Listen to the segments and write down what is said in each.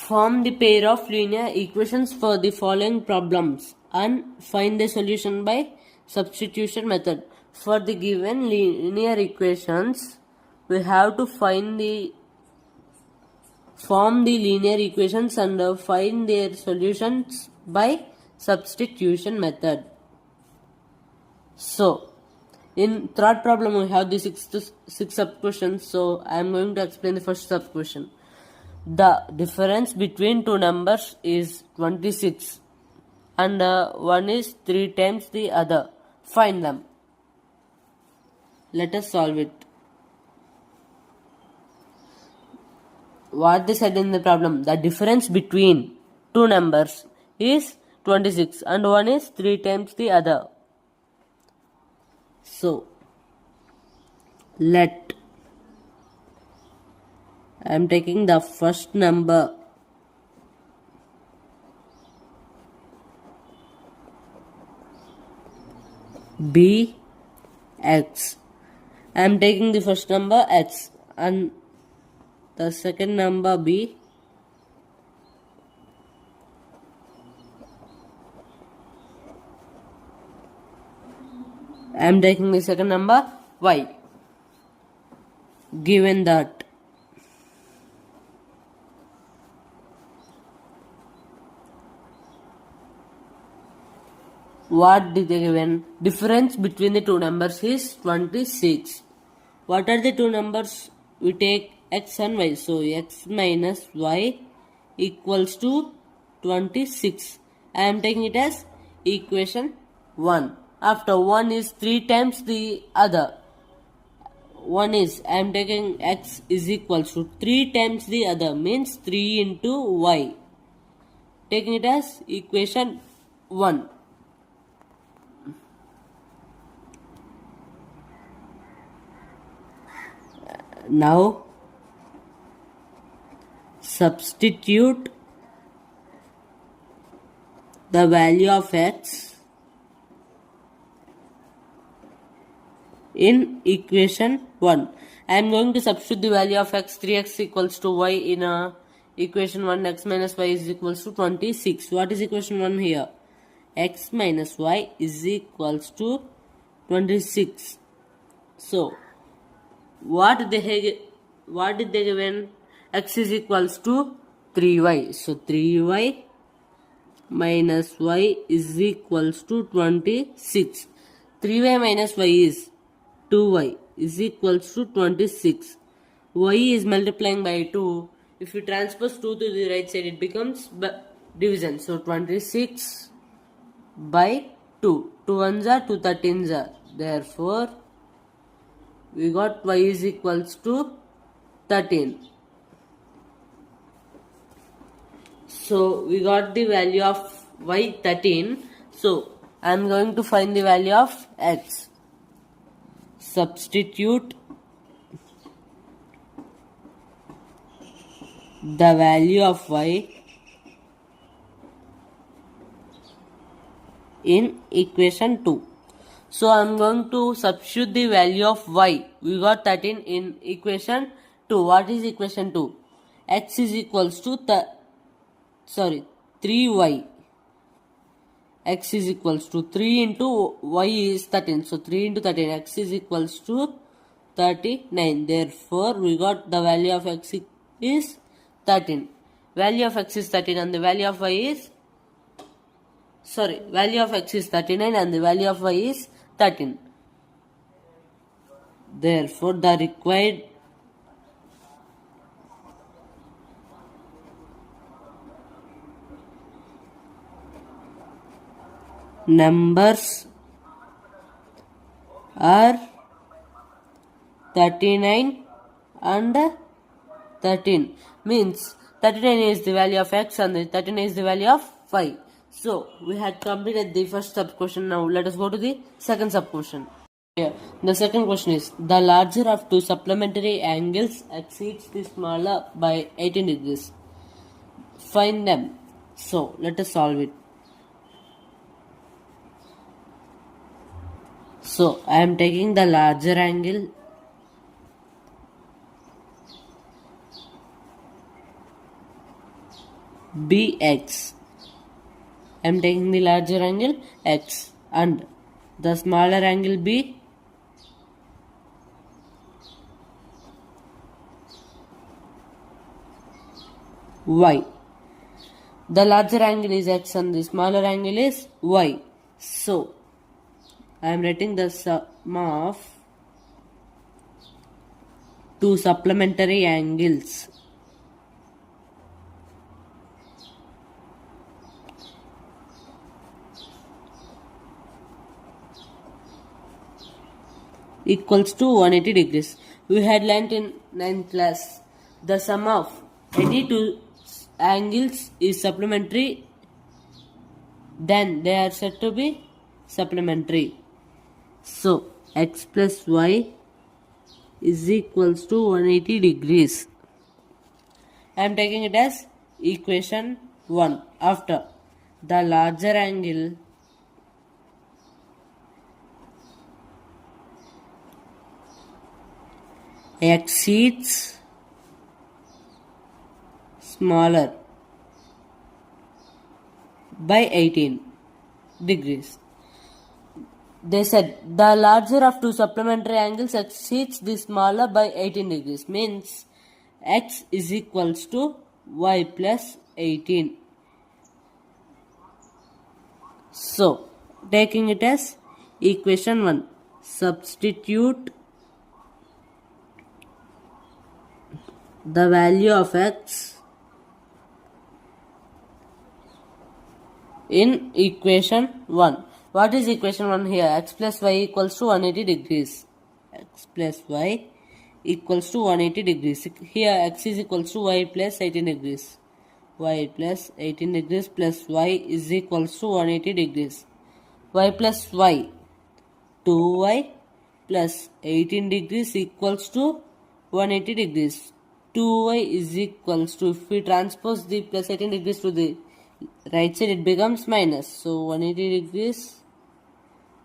Form the pair of linear equations for the following problems and find the solution by substitution method. For the given linear equations, we have to form the linear equations and find their solutions by substitution method. So, in third problem we have the six sub-questions. So, I am going to explain the first sub-question. The difference between two numbers is 26 and one is 3 times the other. Find them. Let us solve it. What they said in the problem? The difference between two numbers is 26 and one is 3 times the other. So, I am taking the first number. B x. I am taking the first number x and the second number b. I am taking the second number y. Given that what did they given? Difference between the two numbers is 26. What are the two numbers? We take x and y. So x minus y equals to 26. I am taking it as equation 1. After 1 is 3 times the other. 1 is, I am taking x is equals to 3 times the other, means 3 into y. Taking it as equation 1. Now substitute the value of x in equation 1. I am going to substitute the value of x, 3x equals to y in equation 1. X minus y is equals to 26. What is equation 1 here? X minus y is equals to 26. So, what did they given? X is equals to 3y. So 3y minus y is equals to 26. 3y minus y is 2y is equals to 26. Y is multiplying by 2. If you transpose 2 to the right side, it becomes division. So 26 by 2. 2 1s are 2 13s are. Therefore, we got y is equals to 13. So, we got the value of y 13. So, I am going to find the value of x. Substitute the value of y in equation 2. So, I am going to substitute the value of y. We got 13 in equation 2. What is equation 2? X is equals to 3y. X is equals to 3 into y is 13. So, 3 into 13. X is equals to 39. Therefore, we got the value of x is 13. Value of x is 13 and the value of y is value of x is 39 and the value of y is 13. Therefore, the required numbers are 39 and 13. Means 39 is the value of x and 13 is the value of y. So, we had completed the first sub-question. Now, let us go to the second sub-question. Here, the second question is, the larger of two supplementary angles exceeds the smaller by 18 degrees. Find them. So, let us solve it. So, I am taking the larger angle bx. I am taking the larger angle x and the smaller angle b y. The larger angle is x and the smaller angle is y. So I am writing the sum of two supplementary angles equals to 180 degrees. We had learnt in 9th class the sum of any two angles is supplementary, then they are said to be supplementary. So x plus y is equals to 180 degrees. I am taking it as equation 1. After the larger angle exceeds smaller by 18 degrees. They said the larger of two supplementary angles exceeds the smaller by 18 degrees, means x is equals to y plus 18. So taking it as equation 1, substitute the value of x in equation 1. What is equation 1 here? X plus y equals to 180 degrees. X plus y equals to 180 degrees. Here x is equals to y plus 18 degrees. Y plus 18 degrees plus y is equals to 180 degrees. Y plus y, 2y plus 18 degrees equals to 180 degrees. 2y is equals to, if we transpose the plus 18 degrees to the right side, it becomes minus. So 180 degrees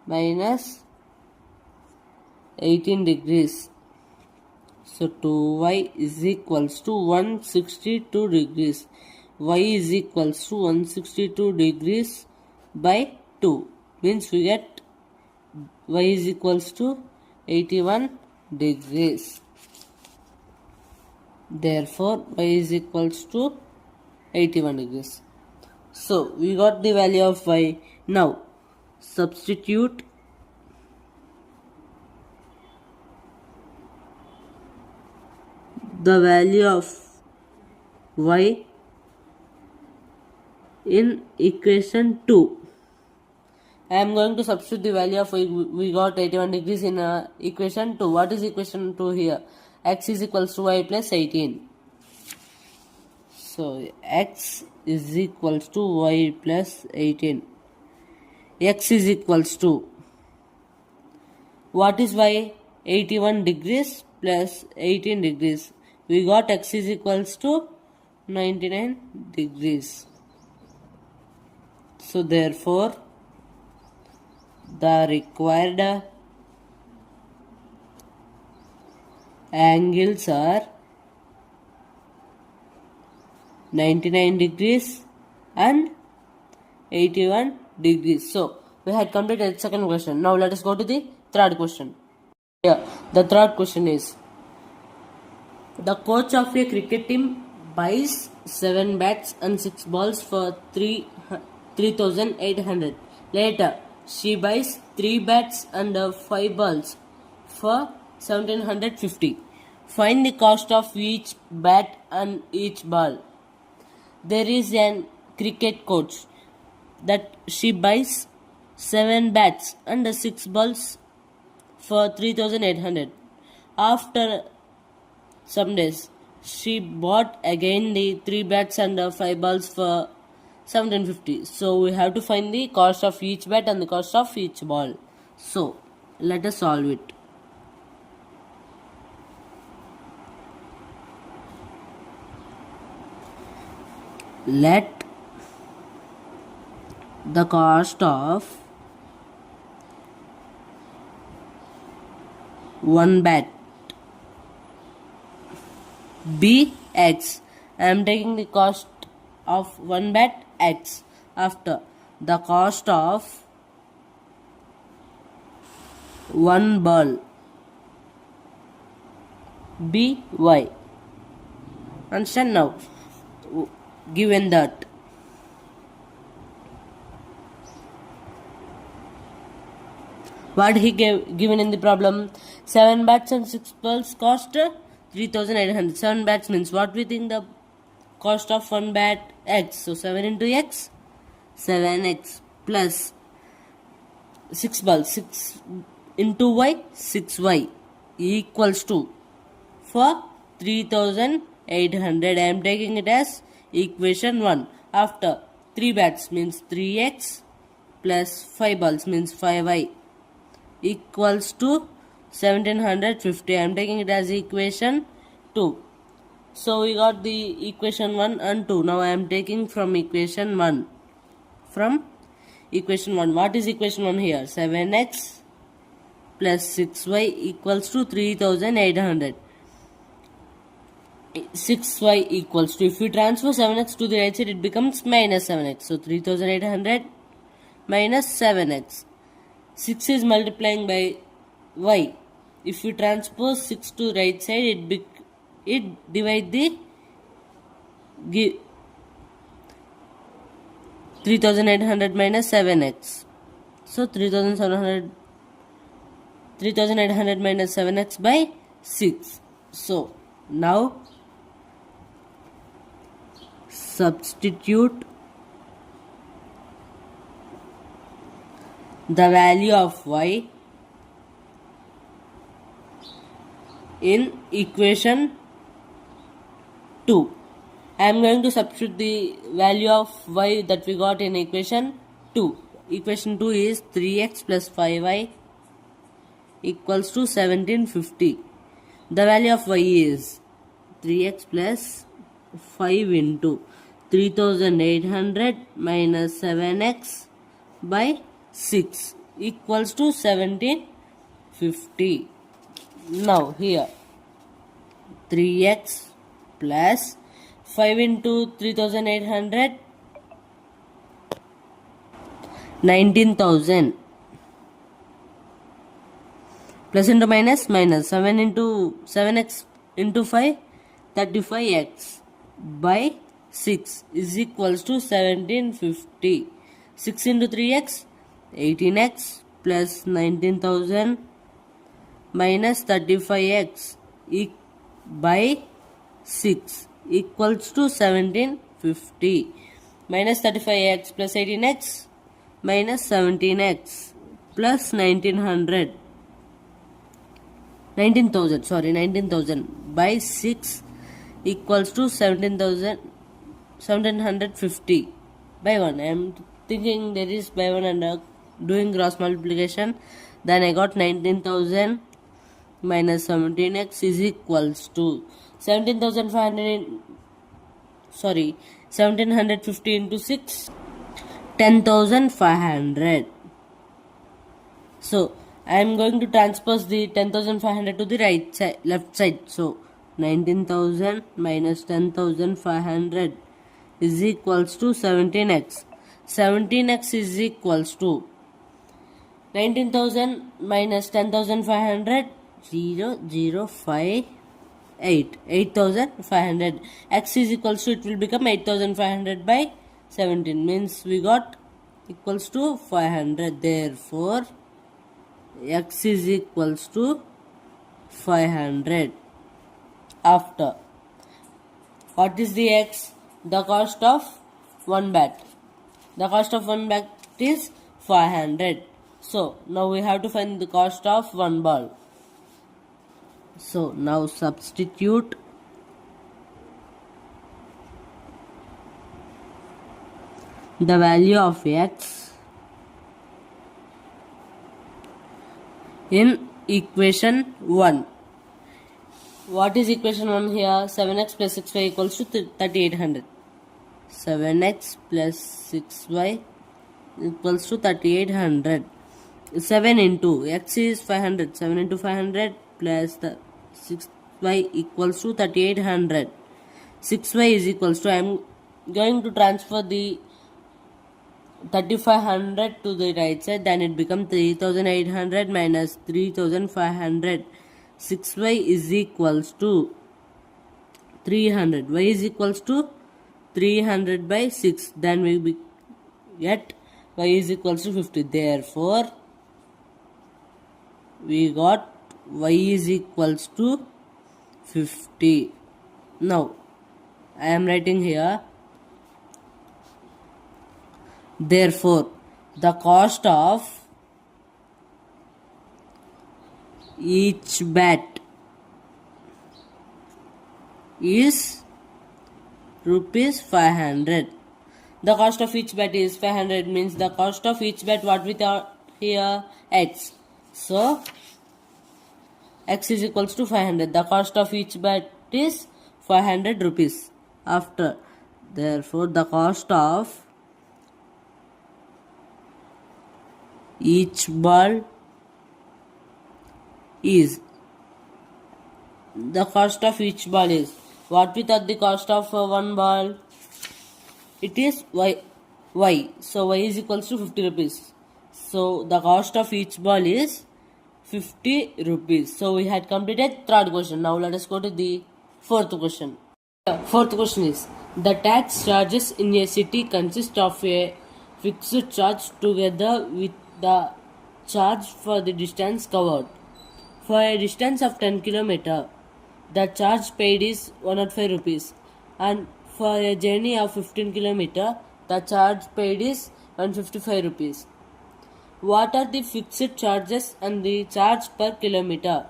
minus 18 degrees. So 2y is equals to 162 degrees. Y is equals to 162 degrees by 2. Means we get y is equals to 81 degrees. Therefore y is equals to 81 degrees. So we got the value of y. Now substitute the value of y in equation 2. I am going to substitute the value of y. We got 81 degrees in equation 2. What is equation 2 here? X is equals to y plus 18. So x is equals to y plus 18. X is equals to, what is y? 81 degrees plus 18 degrees. We got x is equals to 99 degrees. So therefore the required angles are 99 degrees and 81 degrees. So we had completed the second question. Now let us go to the third question. Here the third question is, the coach of a cricket team buys 7 bats and 6 balls for 3,800. Later she buys 3 bats and 5 balls for 1,750. Find the cost of each bat and each ball. There is an cricket coach that she buys 7 bats and 6 balls for 3,800. After some days, she bought again the 3 bats and 5 balls for 1,750. So we have to find the cost of each bat and the cost of each ball. So let us solve it. Let the cost of one bat be x. I am taking the cost of 1 bat X after the cost of 1 ball B Y. Understand now? Given that what he given in the problem, 7 bats and 6 balls cost 3,800. 7 bats means what we think the cost of 1 bat X. So 7 into X, 7X plus 6 balls, 6 into Y, 6Y equals to for 3,800. I am taking it as equation 1. After 3 bats means 3X plus 5 balls means 5Y equals to 1750. I am taking it as equation 2. So we got the equation 1 and 2. Now I am taking from equation 1. From equation 1. What is equation 1 here? 7x plus 6y equals to 3,800. 6y equals to, if we transfer 7x to the right side, it becomes minus 7x. So 3,800 minus 7x. 6 is multiplying by y. If we transpose 6 to right side, it divide the 3,800 minus 7x. So 3,800 minus 7x by 6. So now substitute the value of y in equation 2. I am going to substitute the value of y that we got in equation 2. Equation 2 is 3x plus 5y equals to 1750. The value of y is 3x plus 5 into 3,800 minus 7x by 6 equals to 1750. Now here 3x plus 5 into 3,800, 19,000 plus into minus 7 into 7x into 5, 35x by 6 is equals to 1750. 6 into 3x, 18x plus 19,000 minus 35x by 6 equals to 1750. Minus 35x plus 18x minus 17x plus 19,000 by 6 equals to 1750 by 1. I am thinking there is by 1 and doing gross multiplication. Then I got 19,000 minus 17x is equals to 1750 into 6, 10,500. So I am going to transpose the 10,500 to the right side, left side. So 19,000 minus 10,500 is equals to 17x. 17x is equals to 19,000 minus 10,500, 8,500. X is equals to, it will become 8,500 by 17, means we got equals to 500. Therefore x is equals to 500. After, what is the x? The cost of 1 bat. The cost of 1 bat is 500. So now we have to find the cost of 1 ball. So now substitute the value of x in equation 1. What is equation 1 here? 7x plus 6y equals to 3,800. 7x plus 6y equals to 3,800. 7 into x is 500. 7 into 500 plus the 6y equals to 3,800. 6y is equals to, I am going to transfer the 3500 to the right side, then it becomes 3800 minus 3500. 6y is equals to 300. Y is equals to 300 by 6. Then we get y is equals to 50. Therefore, we got y is equals to 50. Now, I am writing here. Therefore, the cost of each bet is rupees 500. The cost of each bet is 500 means the cost of each bet, what we thought here, x. So, x is equals to 500. The cost of each bet is 500 rupees. After, therefore, the cost of each ball is, the cost of each ball is, what we thought the cost of one ball, it is y. So y is equals to 50 rupees. So the cost of each ball is 50 rupees. So we had completed third question. Now let us go to the fourth question. Fourth question is, the tax charges in a city consist of a fixed charge together with the charge for the distance covered. For a distance of 10 km, the charge paid is 105 rupees, and for a journey of 15 km, the charge paid is 155 rupees. What are the fixed charges and the charge per kilometer?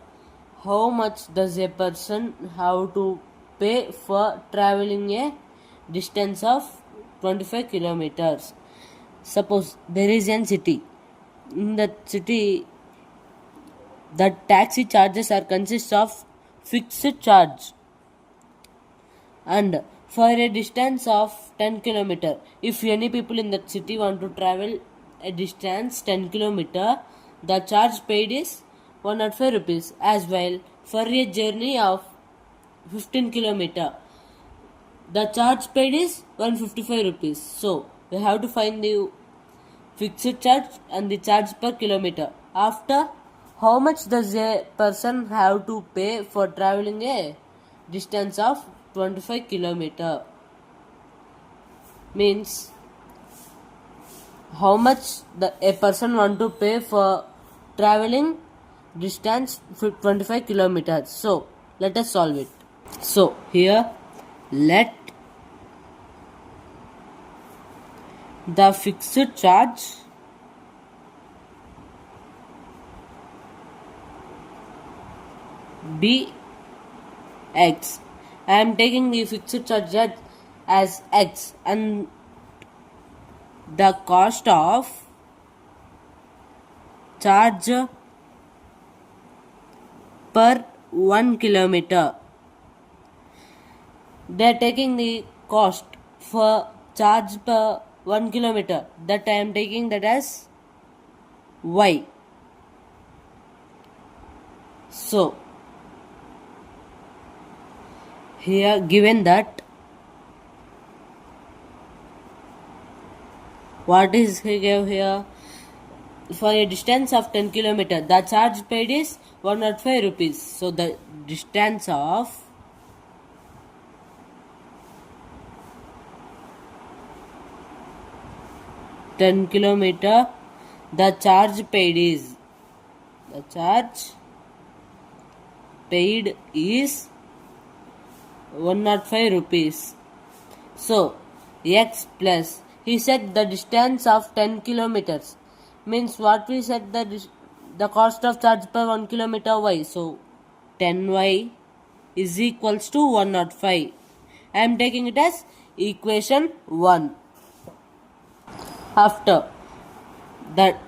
How much does a person have to pay for traveling a distance of 25 kilometers? Suppose there is a city. In that city, the taxi charges are consist of fixed charge, and for a distance of 10 km, if any people in that city want to travel a distance 10 km, the charge paid is 105 rupees. As well, for a journey of 15 km, the charge paid is 155 rupees. So we have to find the fixed charge and the charge per kilometer. After, how much does a person have to pay for traveling a distance of 25 km? Means how much a person want to pay for traveling distance 25 kilometers. So let us solve it. So here, let the fixed charge be x. I am taking the fixed charge as x, and the cost of charge per 1 kilometer. They are taking the cost for charge per 1 kilometer. That I am taking that as y. So here given that, what is he gave here? For a distance of 10 km, the charge paid is 105 rupees. So the distance of ten km, the charge paid is 105 rupees. So x plus, he said the distance of 10 kilometers, means what we said, the cost of charge per 1 kilometer y. So 10y is equals to 105. I am taking it as equation 1. After that,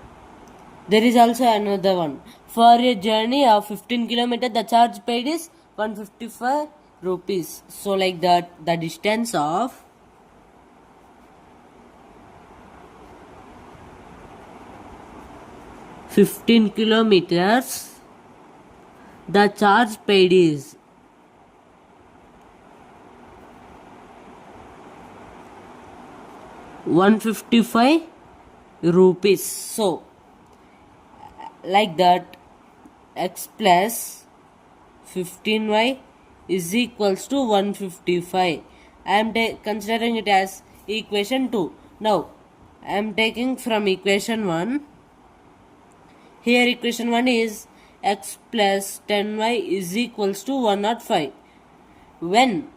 there is also another one. For a journey of 15 km, the charge paid is 155 rupees. So like that, the distance of 15 kilometers, the charge paid is 155 rupees. So like that, x plus 15y is equals to 155. I am considering it as equation 2. Now I am taking from equation 1. Here equation 1 is x plus 10y is equals to 105. When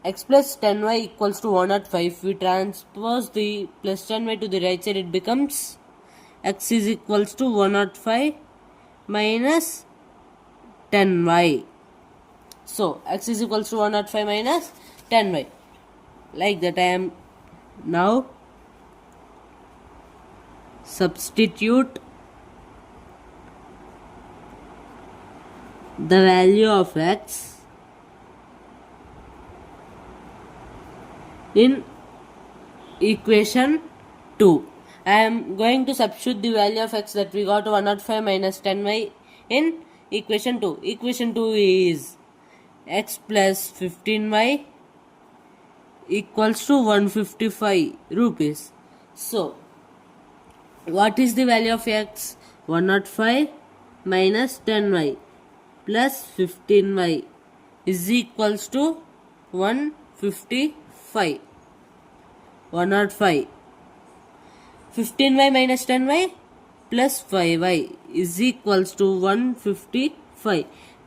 x plus 10y equals to 105, we transpose the plus 10y to the right side, it becomes x is equals to 105 minus 10y. So x is equals to 105 minus 10y. Like that, I am now substitute the value of x in equation 2. I am going to substitute the value of x that we got 105 minus 10y in equation 2. Equation 2 is x plus 15y equals to 155 rupees. So what is the value of x? 105 minus 10y plus 15y is equals to 155. 105. 15y minus 10y plus 5y is equals to 155.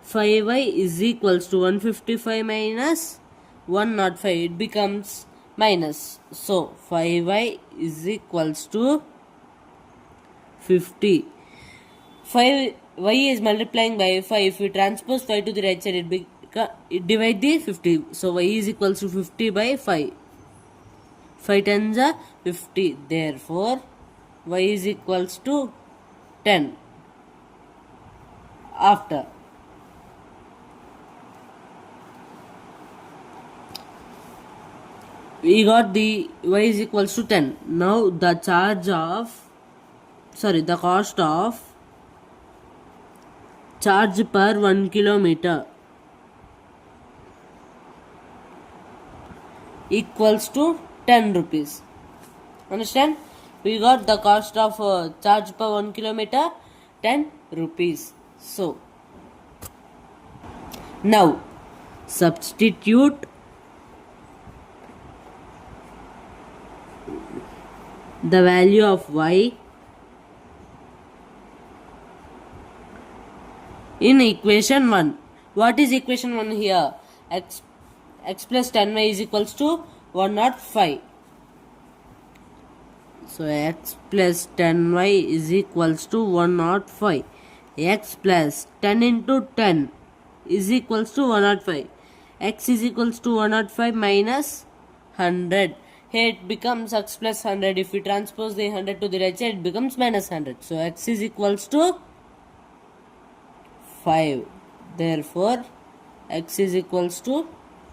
5y is equals to 155 minus 105. It becomes minus. So 5y is equals to 50. 5y is multiplying by 5. If we transpose 5 to the right side, it divide the 50. So y is equals to 50 by 5. 5 tens are 50. Therefore y is equals to 10. After we got the y is equals to 10. Now the cost of charge per 1 kilometer equals to 10 rupees. Understand? We got the cost of charge per 1 kilometer 10 rupees. So now substitute the value of y in equation 1. What is equation 1 here? X plus 10y is equals to 105. So x plus 10y is equals to 105. X plus 10 into 10 is equals to 105. X is equals to 105 minus 100. Here it becomes x plus 100. If we transpose the 100 to the right side, it becomes minus 100. So x is equals to 5. Therefore x is equals to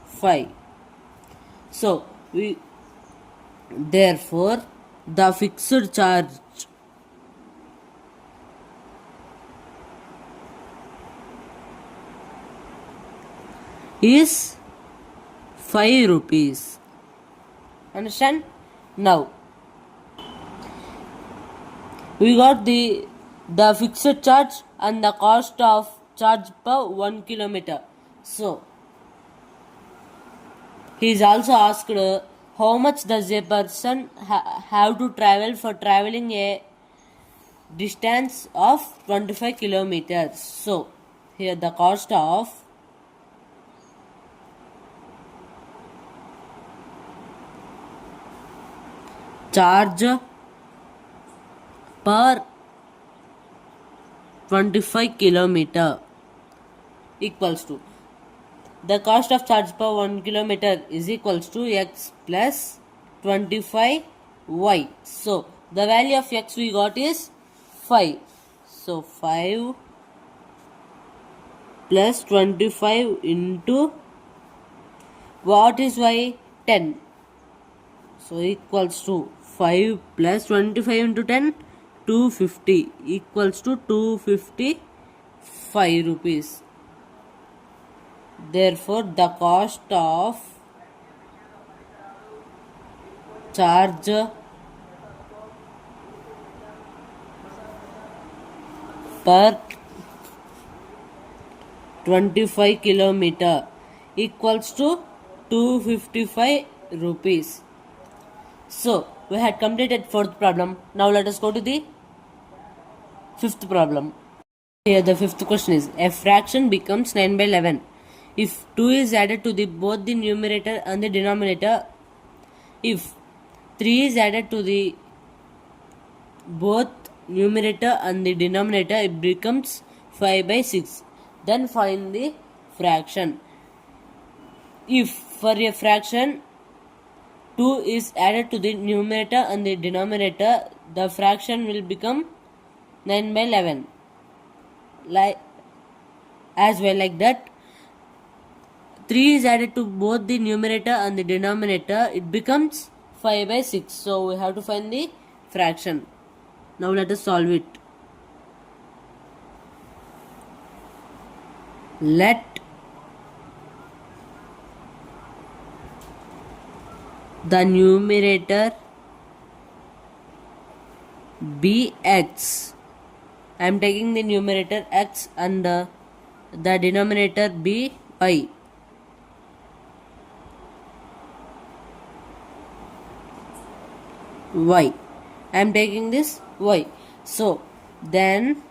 5. So therefore the fixed charge is 5 rupees. Understand? Now we got the fixed charge and the cost of charge per 1 kilometer. So he is also asked how much does a person have to travel for traveling a distance of 25 kilometers. So here the cost of charge per 25 kilometer equals to the cost of charge per 1 kilometer is equals to x plus 25y. So the value of x we got is 5. So 5 plus 25 into what is y? 10. So equals to 5 plus 25 into 10, 250 equals to 255 rupees. Therefore the cost of charge per 25 kilometer equals to 255 rupees. So we had completed fourth problem. Now let us go to the fifth problem. Here the fifth question is, a fraction becomes 9 by 11 if 2 is added to both the numerator and the denominator. If 3 is added to the both numerator and the denominator, it becomes 5 by 6. Then find the fraction. If for a fraction 2 is added to the numerator and the denominator, the fraction will become 9 by 11. Like that, 3 is added to both the numerator and the denominator, it becomes 5 by 6. So we have to find the fraction. Now let us solve it. Let the numerator be x. I am taking the numerator x and the denominator be y. I am taking this y. So then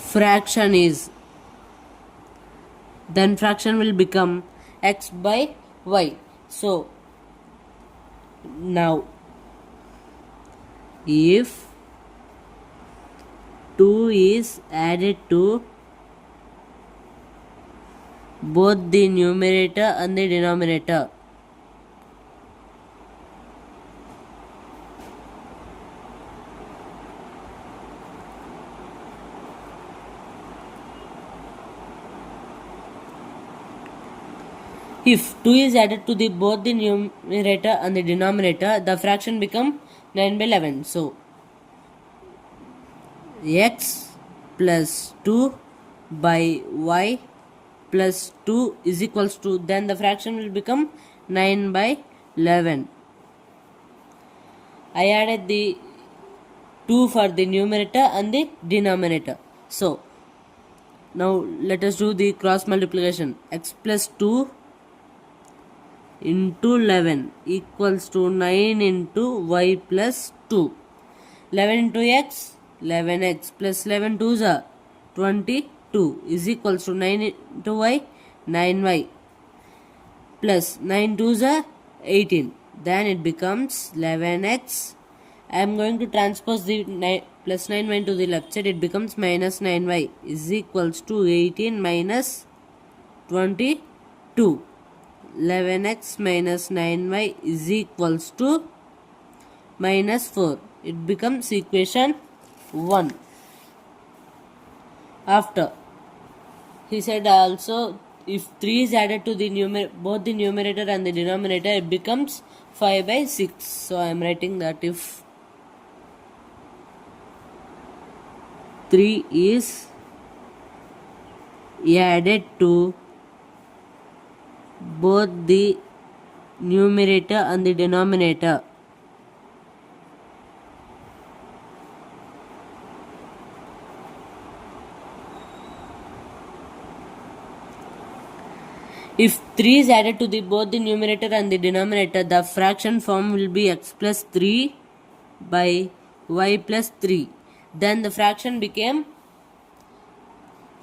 fraction will become x by y. So now if 2 is added to both the numerator and the denominator, if 2 is added to both the numerator and the denominator, the fraction become 9 by 11. So x plus 2 by y plus 2 is equals to, then the fraction will become 9 by 11. I added the 2 for the numerator and the denominator. So now let us do the cross multiplication. X plus 2 into 11 equals to 9 into y plus 2. 11 into x, 11x plus 11 2s are 22 is equals to 9 into y, 9y plus 9 2s are 18. Then it becomes 11x. I am going to transpose the plus 9y to the left side. It becomes minus 9y is equals to 18 minus 22. 11x minus 9y is equals to minus 4. It becomes equation 1. After, he said also, if 3 is added to the both the numerator and the denominator, it becomes 5 by 6. So I am writing that if 3 is added to both the numerator and the denominator, if 3 is added to both the numerator and the denominator, the fraction form will be x plus 3 by y plus 3. Then the fraction became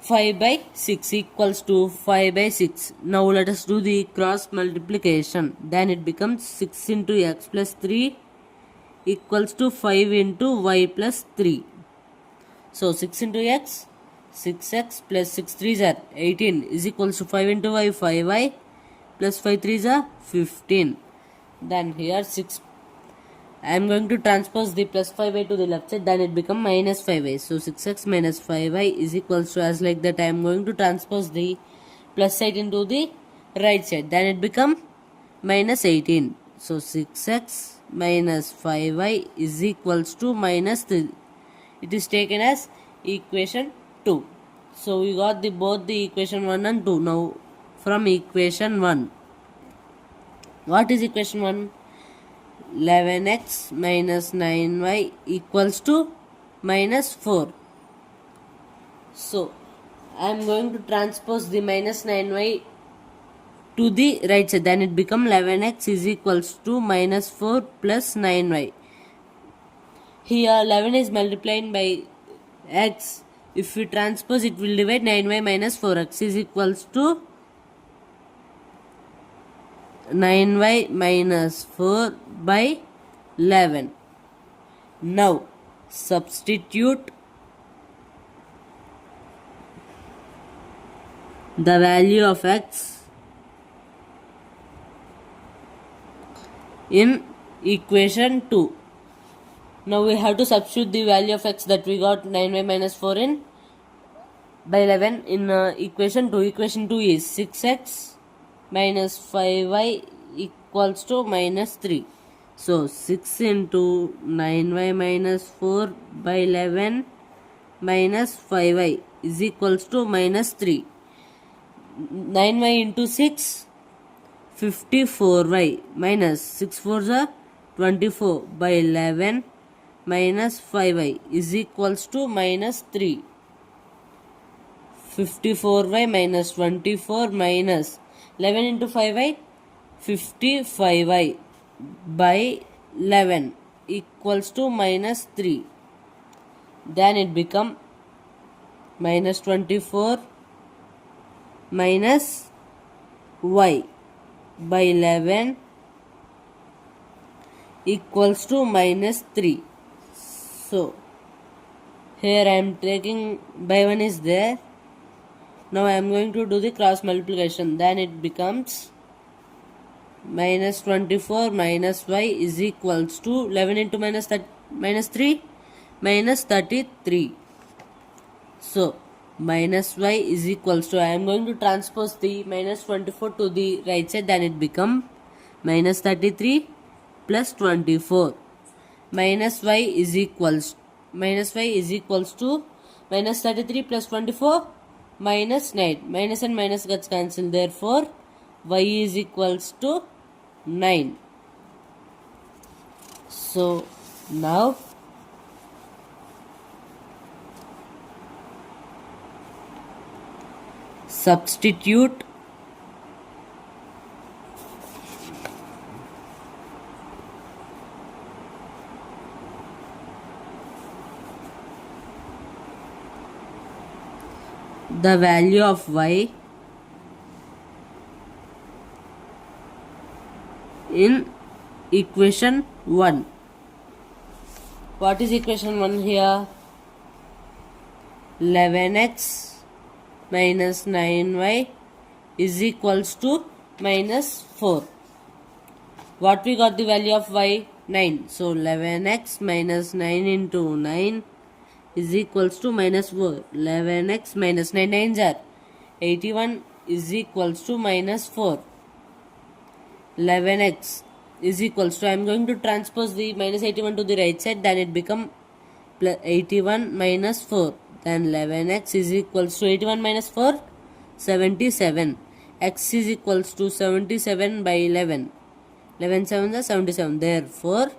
5 by 6 equals to 5 by 6. Now let us do the cross multiplication. Then it becomes 6 into x plus 3 equals to 5 into y plus 3. So 6 into x, 6x plus 6 3s are 18 is equals to 5 into y, 5y plus 5 3s are 15. Then here 6, I am going to transpose the plus 5y to the left side, then it become minus 5y. So 6x minus 5y is equals to, as like that I am going to transpose the plus side into the right side, then it become minus 18. So 6x minus 5y is equals to minus 3. It is taken as equation 2. So we got both the equation 1 and 2. Now from equation 1, what is equation 1? 11x minus 9y equals to minus 4. So I am going to transpose the minus 9y to the right side. Then it becomes 11x is equals to minus 4 plus 9y. Here 11 is multiplied by x. If we transpose, it will divide 9y minus 4x is equals to 9y minus 4 by 11. Now substitute the value of x in equation 2. Now we have to substitute the value of x that we got 9y minus 4 in by 11 in equation 2. Equation 2 is 6x minus 5y equals to minus 3. So 6 into 9y minus 4 by 11 minus 5y is equals to minus 3. 9y into 6, 54y minus 6 4s are 24 by 11 minus 5y is equals to minus 3. 54y minus 24 minus 11 into 5y, 55y by 11 equals to minus 3. Then it become minus 24 minus y by 11 equals to minus 3. So here I am taking by 1 is there. Now I am going to do the cross multiplication. Then it becomes minus 24 minus y is equals to 11 into minus 3 minus 33. So minus y is equals to, I am going to transpose the minus 24 to the right side. Then it become minus 33 plus 24. Minus y is equals to minus 33 plus 24 minus 9. Minus and minus gets cancelled. Therefore y is equals to 9. So now substitute the value of y in equation 1. What is equation 1 here? 11x minus 9y is equals to minus 4. What we got the value of y? 9. So 11x minus 9 into 9 is equals to minus 4. 11x minus 9 9s are 81 is equals to minus 4. 11x is equals to, I am going to transpose the minus 81 to the right side. Then it become 81 minus 4. Then 11x is equals to 81 minus 4, 77. X is equals to 77 by 11. 11 7 is 77. Therefore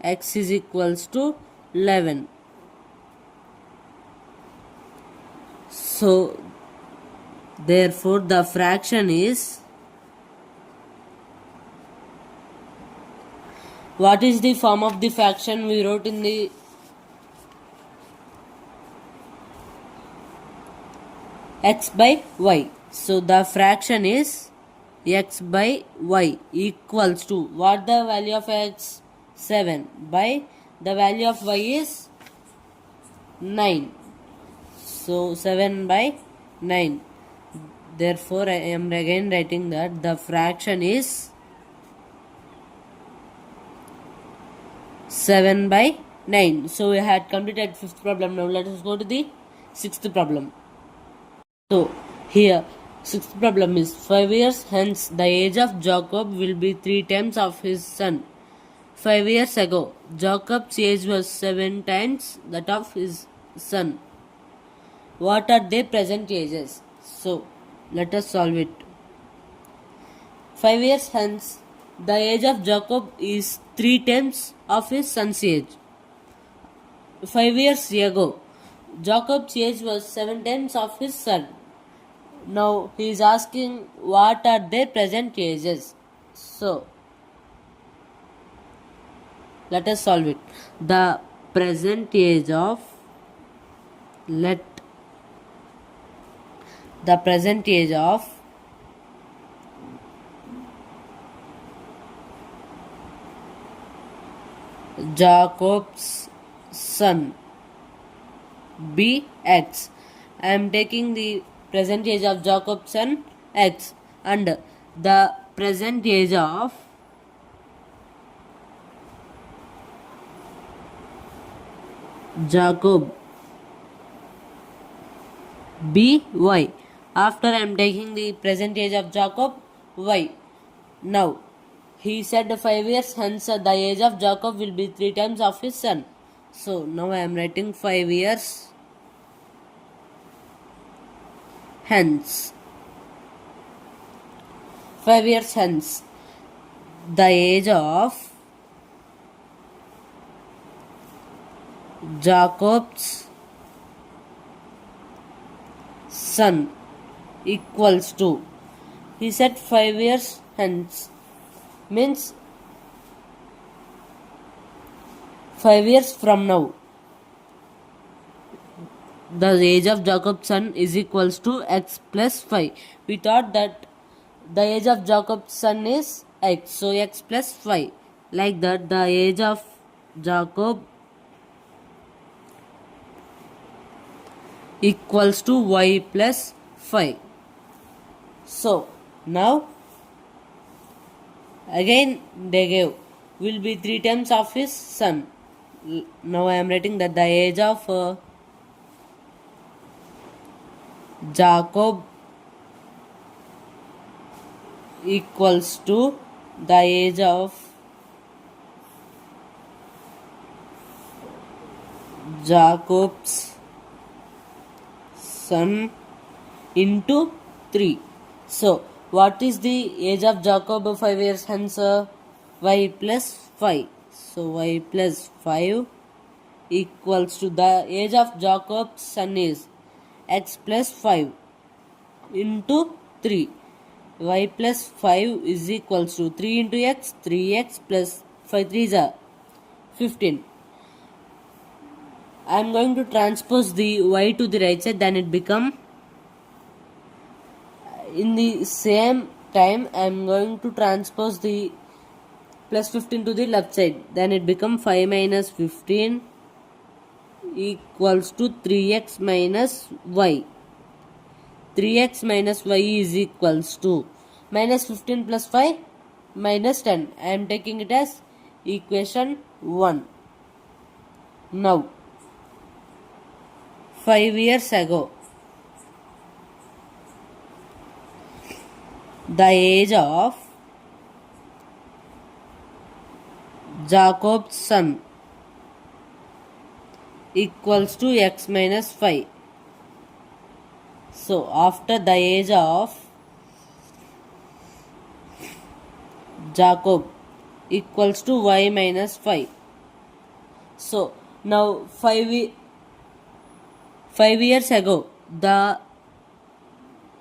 x is equals to 11. So therefore the fraction is, what is the form of the fraction we wrote in the x by y? So the fraction is x by y equals to, what the value of x? 7 by the value of y is 9. So 7 by 9. Therefore I am again writing that the fraction is 7 by 9. So we had completed 5th problem. Now let us go to the 6th problem. So here 6th problem is 5 years hence the age of Jacob will be 3 times of his son. 5 years ago Jacob's age was 7 times that of his son. What are their present ages? So let us solve it. 5 years hence the age of Jacob is 3 times of his son's age. 5 years ago, Jacob's age was 7 times of his son. Now he is asking what are their present ages. So let us solve it. The present age of Jacob's son be X. I am taking the present age of Jacob's son X, and the present age of Jacob be Y. After I am taking the present age of Jacob Y. Now he said 5 years, hence the age of Jacob will be 3 times of his son. So now I am writing 5 years hence. 5 years hence, the age of Jacob's son equals to, he said 5 years hence, means 5 years from now. The age of Jacob's son is equals to X plus 5. We thought that the age of Jacob's son is X, so X plus 5. Like that, the age of Jacob equals to Y plus 5. So now again they gave will be 3 times of his son. Now I am writing that the age of Jacob equals to the age of Jacob's son into 3. So what is the age of Jacob 5 years hence? Y plus 5. So y plus 5 equals to the age of Jacob's son is X plus 5 into 3. Y plus 5 is equals to 3 into X, 3X plus 5 3s are 15. I am going to transpose the Y to the right side, then it become, in the same time I am going to transpose the plus 15 to the left side, then it become 5 minus 15 equals to 3x minus y. 3x minus y is equals to minus 15 plus 5 minus 10. I am taking it as equation 1. Now 5 years ago, the age of Jacob's son equals to X minus 5. So after the age of Jacob equals to Y minus 5. So now 5 years ago, the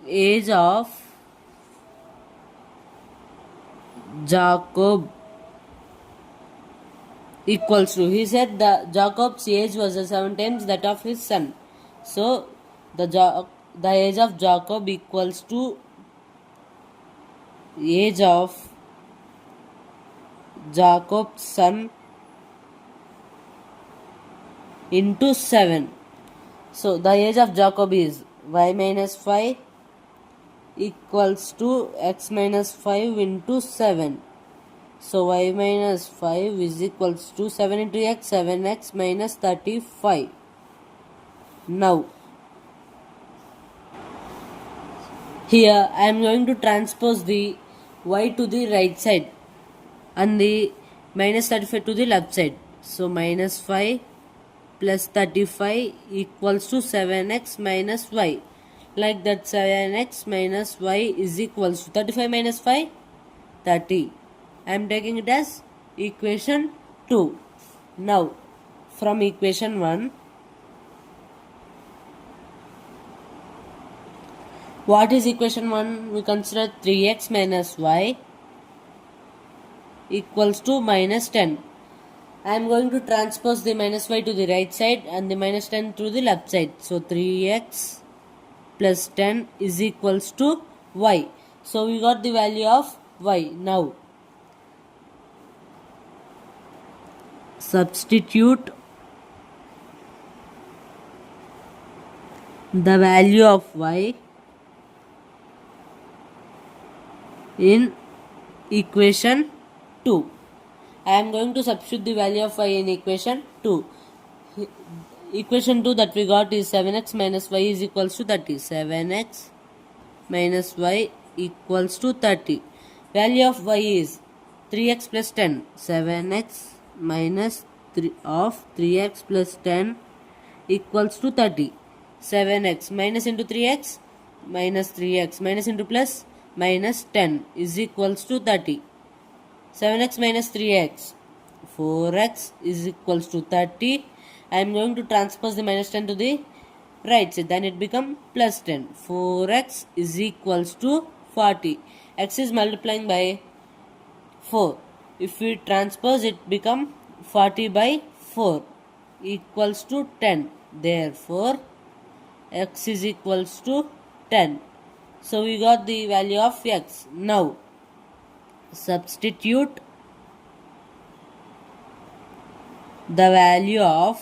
age of Jacob equals to, he said the Jacob's age was 7 times that of his son. So the age of Jacob equals to age of Jacob's son into 7. So the age of Jacob is Y minus 5 equals to X minus 5 into 7. So y minus 5 is equals to 7 into x, 7x minus 35. Now here I am going to transpose the y to the right side and the minus 35 to the left side. So minus 5 plus 35 equals to 7x minus y. Like that, 7x minus y is equals to 35 minus 5, 30. I am taking it as equation 2. Now, from equation 1, what is equation 1? We consider 3x minus y equals to minus 10. I am going to transpose the minus y to the right side and the minus 10 to the left side. So 3x plus 10 is equals to y. So we got the value of y. Now substitute the value of y in equation 2. I am going to substitute the value of y in equation 2. Equation 2 that we got is 7x minus y is equals to 30. 7x minus y equals to 30. Value of y is 3x plus 10. 7x minus 3x plus 10 equals to 30. 7x minus into 3x minus 3x minus into plus minus 10 is equals to 30. 7x minus 3x, 4x is equals to 30. I am going to transpose the minus 10 to the right side, then it becomes plus 10. 4x is equals to 40. X is multiplying by 4. If we transpose it become 40 by 4 equals to 10. Therefore, x is equals to 10. So we got the value of x. Now substitute the value of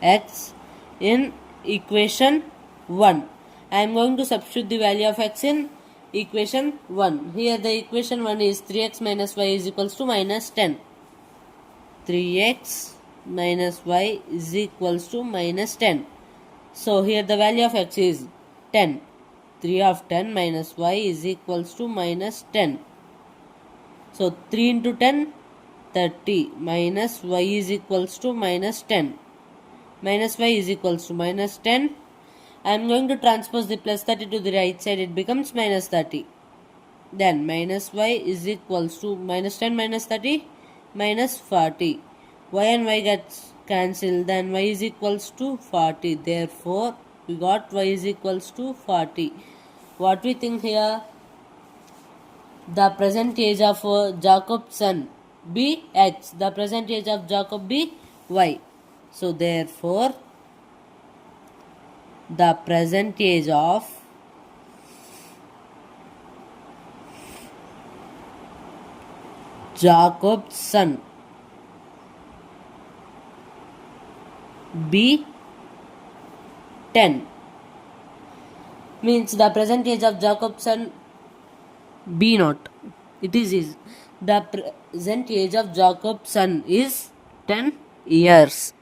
x in equation 1. I am going to substitute the value of x in equation 1. Here the equation 1 is 3x minus y is equals to minus 10. 3x minus y is equals to minus 10. So here the value of x is 10. 3 of 10 minus y is equals to minus 10. So 3 into 10, 30 minus y is equals to minus 10. Minus y is equals to minus 10. I am going to transpose the plus 30 to the right side. It becomes minus 30. Then minus y is equals to minus 10 minus 30 minus 40. Y and y gets cancelled. Then y is equals to 40. Therefore, we got y is equals to 40. What we think here? The present age of Jacob's son be x. The present age of Jacob be y. So therefore, the present age of Jacob's son be 10. Means the present age of Jacob's son be not. It is the present age of Jacob's son is 10 years.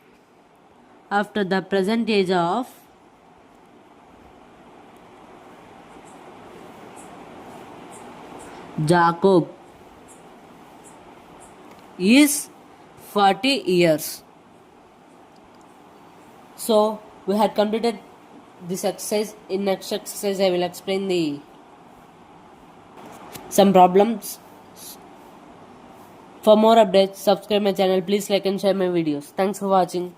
After the present age of Jacob is 40 years. So we had completed this exercise. In next exercise I will explain some problems. For more updates, subscribe my channel. Please like and share my videos. Thanks for watching.